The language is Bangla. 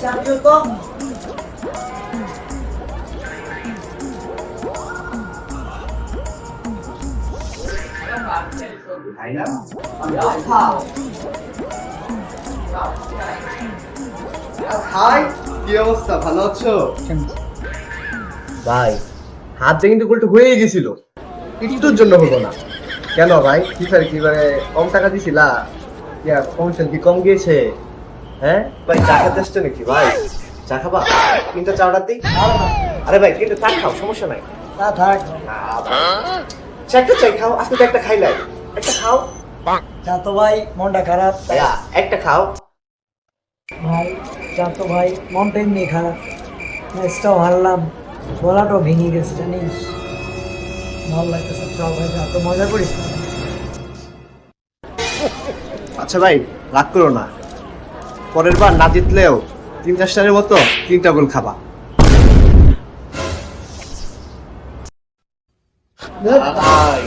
চাপিও তো হাই, কি অবস্থা? ভালো আছো? ভাই হাত দিয়ে কিন্তু গোলটা হয়ে গেছিল, একটুর জন্য হলো না। কেন ভাই, ফিফার কি মানে কম টাকা দিছিলা? কমিশন কি কম গিয়েছে? হ্যাঁ ভাই, চা খেতে আসছো নাকি ভাই? চা খাবা? তিনটা চা অর্ডার দিই। আরে ভাই কিন্তু চা খাও, সমস্যা নাই। তা থাক। চা একটা চাই খাও, আজকে তো একটা খাইলাই, একটা খাও। যা তো ভাই, মনটা খারাপ। ভাইয়া একটা খাও। ভাই যা তো ভাই, মনটা এমনি খারাপ। ম্যাচটাও হারলাম, গলাটাও ভেঙে গেছে জানিস। ভালো লাগতেছে, চল ভাই যা তো, মজা করিস না। আচ্ছা ভাই, রাগ করো না, পরের বার না জিতলেও 3-4 মতো 3টা গোল খাবা। ভাই